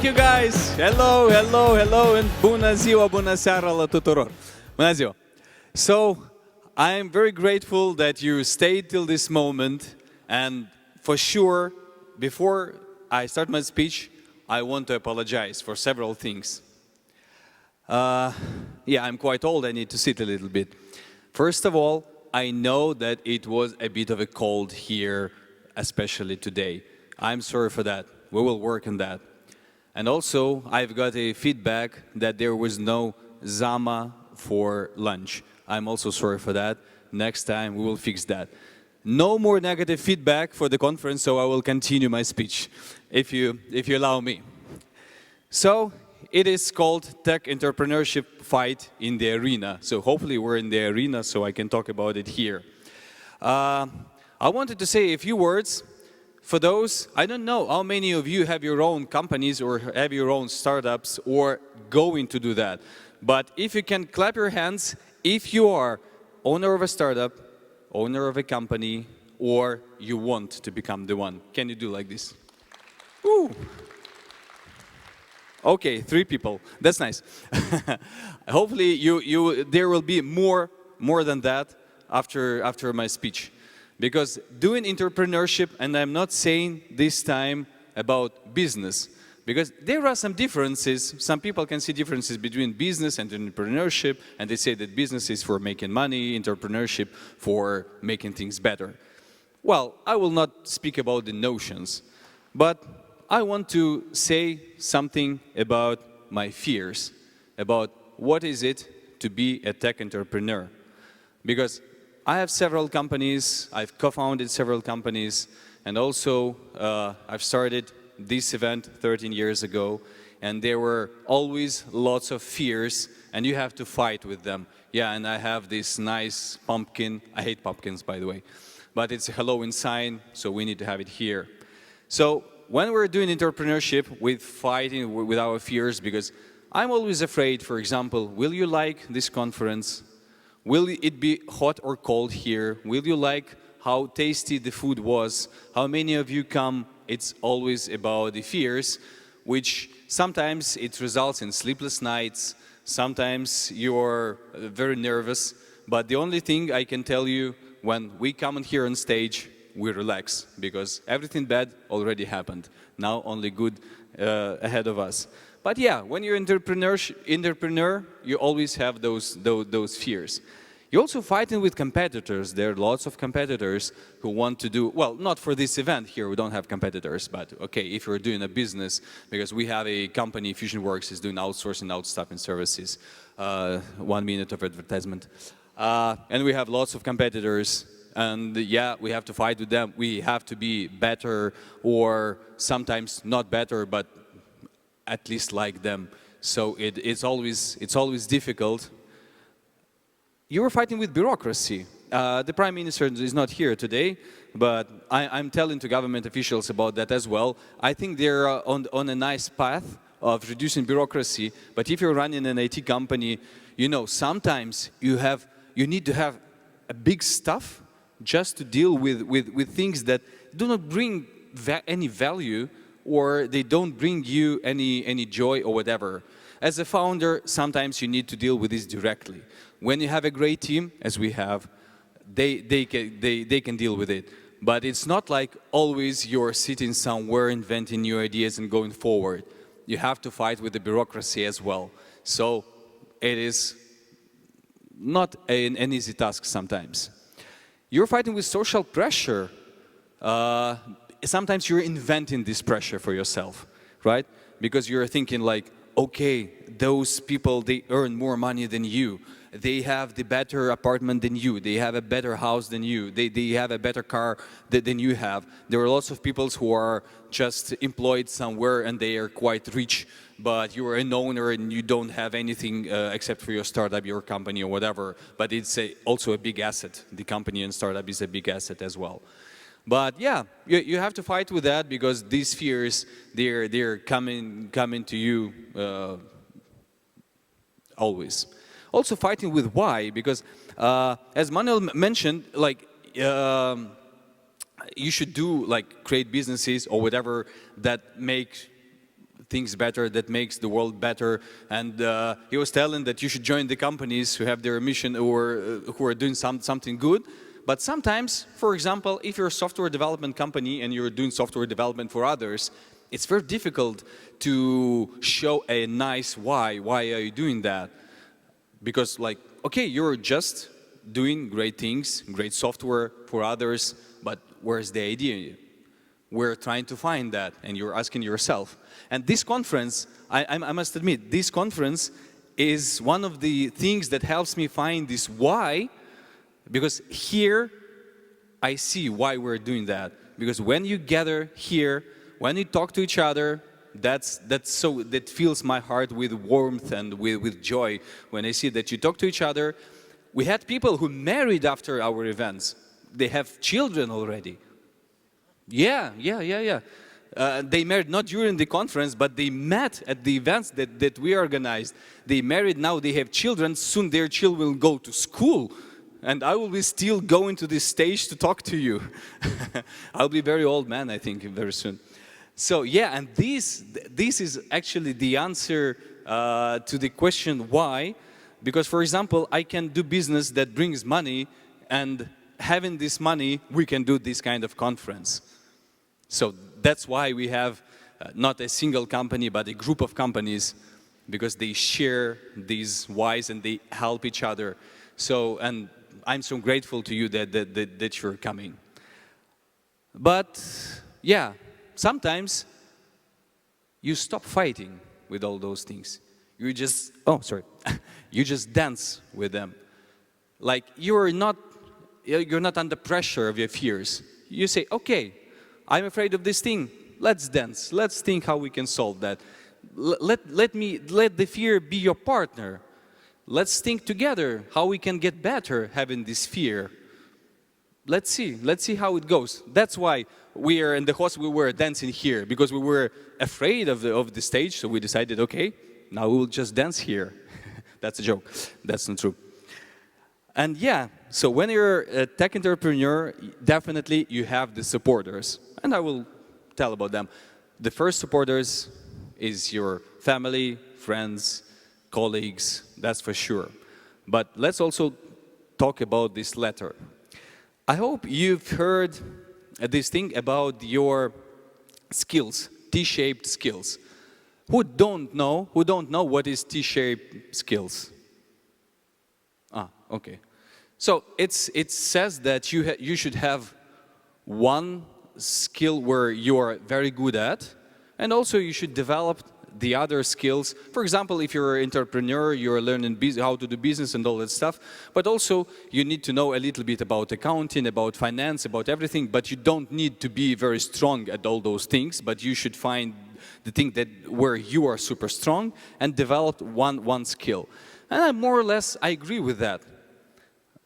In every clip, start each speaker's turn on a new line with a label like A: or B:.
A: you guys. Hello, hello, hello, and bună ziua, bună seara la tuturor. Bună ziua. So, I am very grateful that you stayed till this moment, and for sure, before I start my speech, I want to apologize for several things. Yeah, I'm quite old, I need to sit a little bit. First of all, I know that it was a bit of a cold here, especially today. I'm sorry for that. We will work on that. And also, I've got a feedback that there was no Zama for lunch. I'm also sorry for that. Next time, we will fix that. No more negative feedback for the conference, so I will continue my speech, if you allow me. So, it is called Tech Entrepreneurship Fight in the Arena. So hopefully we're in the arena, so I can talk about it here. I wanted to say a few words. For those, I don't know how many of you have your own companies or have your own startups or going to do that. But if you can clap your hands, if you are owner of a startup, owner of a company, or you want to become the one. Can you do like this? Woo. Okay, 3 people. That's nice. Hopefully there will be more than that after my speech. Because doing entrepreneurship, and I'm not saying this time about business, because there are some differences. Some people can see differences between business and entrepreneurship, and they say that business is for making money, entrepreneurship for making things better. Well, I will not speak about the notions, but I want to say something about my fears, about what is it to be a tech entrepreneur. Because I have several companies, I've co-founded several companies, and also I've started this event 13 years ago, and there were always lots of fears, and you have to fight with them. Yeah, and I have this nice pumpkin. I hate pumpkins, by the way, but it's a Halloween sign, so we need to have it here. So when we're doing entrepreneurship, we're fighting with our fears, because I'm always afraid, for example, will you like this conference? Will it be hot or cold here? Will you like how tasty the food was? How many of you come? It's always about the fears, which sometimes it results in sleepless nights. Sometimes you're very nervous. But the only thing I can tell you, when we come here on stage, we relax, because everything bad already happened. Now only good ahead of us. But yeah, when you're an entrepreneur, you always have those fears. You're also fighting with competitors. There are lots of competitors who want to do, well, not for this event here, we don't have competitors, but okay, if you're doing a business, because we have a company, FUSION.global, is doing outsourcing, outstaffing services, 1 minute of advertisement. And we have lots of competitors. And yeah, we have to fight with them. We have to be better, or sometimes not better, but at least like them. So it's always difficult. You were fighting with bureaucracy. The Prime Minister is not here today, but I'm telling to government officials about that as well. I think they're on a nice path of reducing bureaucracy. But if you're running an IT company, you know, sometimes you need to have a big stuff just to deal with things that do not bring any value, or they don't bring you any joy or whatever. As a founder, sometimes you need to deal with this directly. When you have a great team, as we have, they can deal with it. But it's not like always you're sitting somewhere inventing new ideas and going forward. You have to fight with the bureaucracy as well. So it is not an easy task sometimes. You're fighting with social pressure. Sometimes you're inventing this pressure for yourself, right? Because you're thinking like, okay, those people, they earn more money than you. They have the better apartment than you. They have a better house than you. They have a better car than you have. There are lots of people who are just employed somewhere and they are quite rich, but you are an owner and you don't have anything except for your startup, your company or whatever. But it's also a big asset. The company and startup is a big asset as well. But yeah, you have to fight with that, because these fears, they're coming to you always. Also fighting with why, because as Manuel mentioned, like you should do like create businesses or whatever that make things better, that makes the world better. And he was telling that you should join the companies who have their mission or who are doing something good. But sometimes, for example, if you're a software development company and you're doing software development for others, it's very difficult to show a nice why. Why are you doing that? Because, like, okay, you're just doing great things, great software for others, but where's the idea? We're trying to find that, and you're asking yourself. And this conference, I must admit, this conference is one of the things that helps me find this why, because here I see why we're doing that. Because when you gather here, when you talk to each other, that fills my heart with warmth and with joy when I see that you talk to each other. We had people who married after our events. They have children already. Yeah. They married not during the conference, but they met at the events that we organized. They married, now they have children. Soon their children will go to school. And I will be still going to this stage to talk to you. I'll be a very old man, I think, very soon. So yeah, and this is actually the answer to the question why. Because, for example, I can do business that brings money, and having this money, we can do this kind of conference. So that's why we have not a single company, but a group of companies, because they share these whys and they help each other. So, and I'm so grateful to you that you're coming. But yeah, sometimes you stop fighting with all those things. You just, you just dance with them. Like you're not under pressure of your fears. You say, okay, I'm afraid of this thing. Let's dance. Let's think how we can solve that. Let the fear be your partner. Let's think together how we can get better having this fear. Let's see how it goes. That's why we are in the host, we were dancing here, because we were afraid of the stage, so we decided, okay, now we will just dance here. That's a joke. That's not true. And yeah, so when you're a tech entrepreneur, definitely you have the supporters. And I will tell about them. The first supporters is your family, friends, colleagues, that's for sure. But let's also talk about this letter. I hope you've heard this thing about your skills, T-shaped skills. Who don't know what is T-shaped skills? Okay. So it says that you should have one skill where you're very good at, and also you should develop the other skills. For example, if you're an entrepreneur, you're learning how to do business and all that stuff, but also you need to know a little bit about accounting, about finance, about everything, but you don't need to be very strong at all those things, but you should find the thing where you are super strong and develop one skill. And I agree with that.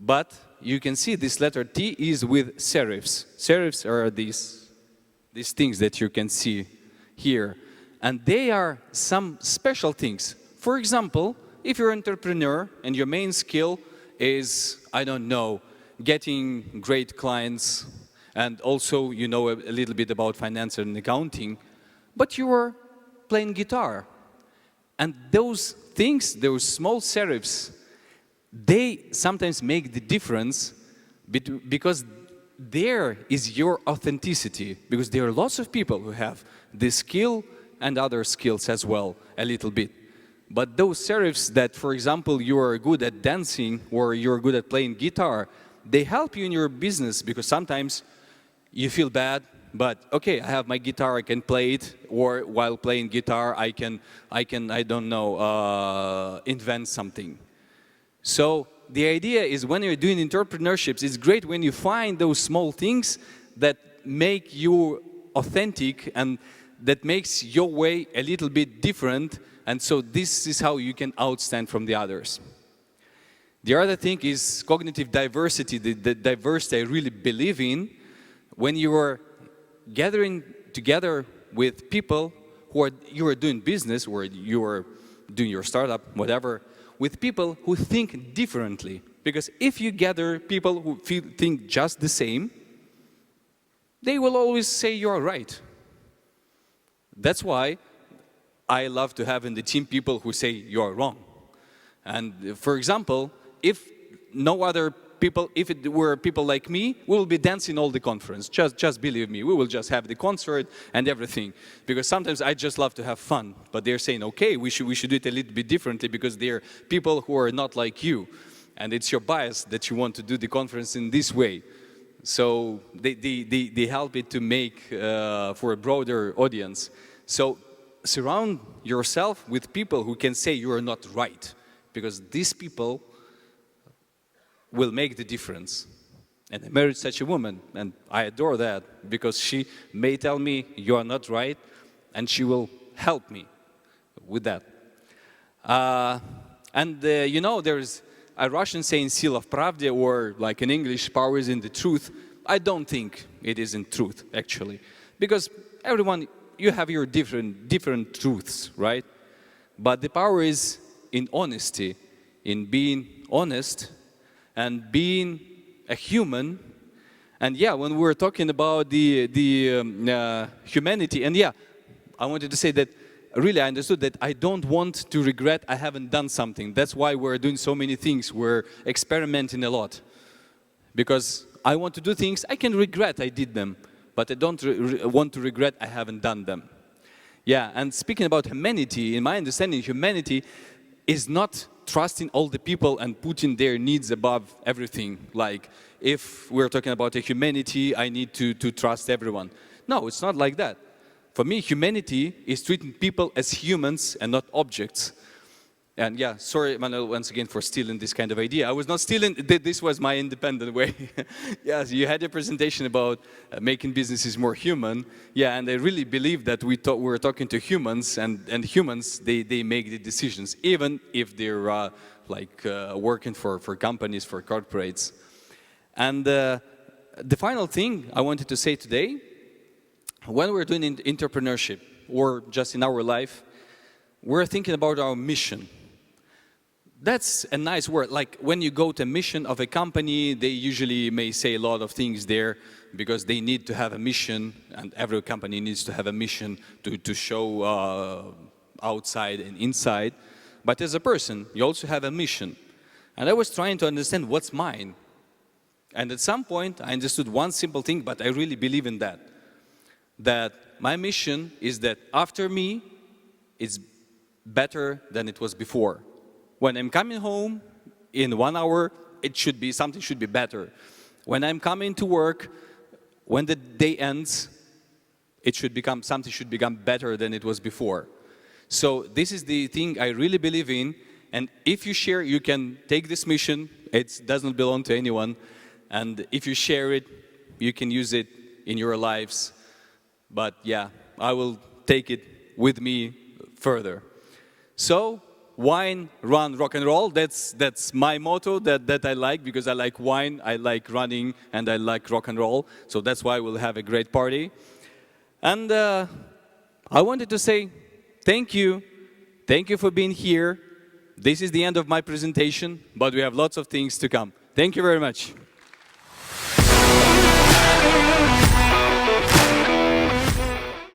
A: But you can see this letter T is with serifs. Serifs are these things that you can see here. And they are some special things. For example, if you're an entrepreneur and your main skill is, I don't know, getting great clients, and also you know a little bit about finance and accounting, but you are playing guitar. And those things, those small serifs, they sometimes make the difference because there is your authenticity. Because there are lots of people who have this skill and other skills as well, a little bit. But those serifs that, for example, you are good at dancing or you're good at playing guitar, they help you in your business because sometimes you feel bad, but okay, I have my guitar, I can play it, or while playing guitar, I can, I don't know, invent something. So the idea is when you're doing entrepreneurships, it's great when you find those small things that make you authentic and that makes your way a little bit different, and so this is how you can outstand from the others. The other thing is cognitive diversity, the diversity I really believe in. When you are gathering together with people you are doing business, or you are doing your startup, whatever, with people who think differently. Because if you gather people who think just the same, they will always say you're right. That's why I love to have in the team people who say you are wrong. And for example, if no other people, if it were people like me, we will be dancing all the conference. Just believe me, we will just have the concert and everything. Because sometimes I just love to have fun, but they're saying, okay, we should do it a little bit differently because they're people who are not like you. And it's your bias that you want to do the conference in this way. So they help it to make for a broader audience. So surround yourself with people who can say you are not right, because these people will make the difference. And I married such a woman, and I adore that, because she may tell me you are not right, and she will help me with that. You know, there's a Russian saying, "Sila в правде," or like in English, "power is in the truth." I don't think it is in truth, actually, because everyone, you have your different truths, right? But the power is in honesty, in being honest and being a human. And yeah, when we were talking about the humanity, and yeah, I wanted to say that really I understood that I don't want to regret I haven't done something. That's why we're doing so many things. We're experimenting a lot. Because I want to do things, I can regret I did them, but I don't want to regret I haven't done them. Yeah, and speaking about humanity, in my understanding, humanity is not trusting all the people and putting their needs above everything. Like, if we're talking about a humanity, I need to trust everyone. No, it's not like that. For me, humanity is treating people as humans and not objects. And yeah, sorry, Manuel, once again, for stealing this kind of idea. I was not stealing, this was my independent way. Yes, you had a presentation about making businesses more human. Yeah, and I really believe that we were talking to humans, and humans, they make the decisions, even if they're working for companies, for corporates. And the final thing I wanted to say today, when we're doing entrepreneurship, or just in our life, we're thinking about our mission. That's a nice word. Like when you go to a mission of a company, they usually may say a lot of things there because they need to have a mission, and every company needs to have a mission to show outside and inside. But as a person, you also have a mission. And I was trying to understand what's mine. And at some point, I understood one simple thing, but I really believe in that. That my mission is that after me, it's better than it was before. When I'm coming home in 1 hour, something should be better. When I'm coming to work, when the day ends, something should become better than it was before. So this is the thing I really believe in. And if you share, you can take this mission. It doesn't belong to anyone. And if you share it, you can use it in your lives. But yeah, I will take it with me further. So, wine, run, rock and roll. That's my motto that I like, because I like wine, I like running, and I like rock and roll. So that's why we'll have a great party. And I wanted to say thank you. Thank you for being here. This is the end of my presentation, but we have lots of things to come. Thank you very much.